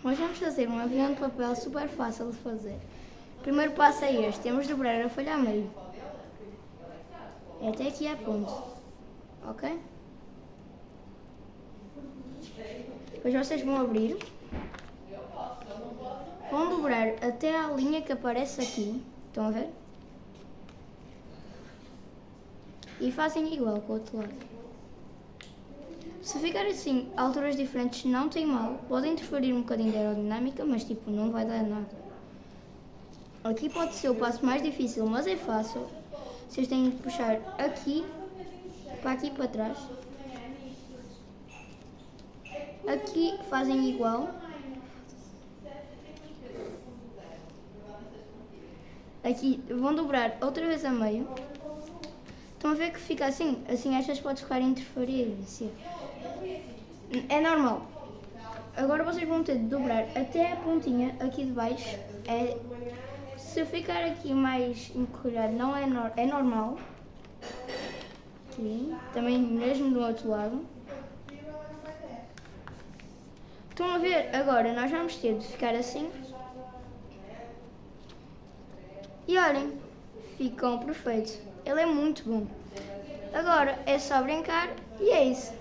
Nós vamos fazer um avião de papel super fácil de fazer. O primeiro passo é este, temos de dobrar a folha a meio. Até aqui é ponto, ok? Depois vocês vão abrir, vão dobrar até à linha que aparece aqui, estão a ver? E fazem igual com o outro lado. Se ficar assim, a alturas diferentes não tem mal, pode interferir um bocadinho de aerodinâmica, mas tipo, não vai dar nada. Aqui pode ser o passo mais difícil, mas é fácil. Vocês têm de puxar aqui para trás. Aqui fazem igual. Aqui vão dobrar outra vez a meio. Estão a ver que fica assim? Assim estas pode ficar a interferir. Assim. É normal. Agora vocês vão ter de dobrar até a pontinha aqui de baixo. Se ficar aqui mais encolhado não é, é normal. Aqui. Também mesmo do outro lado. Estão a ver? Agora nós vamos ter de ficar assim. E olhem, ficam perfeitos. Ele é muito bom. Agora é só brincar e é isso.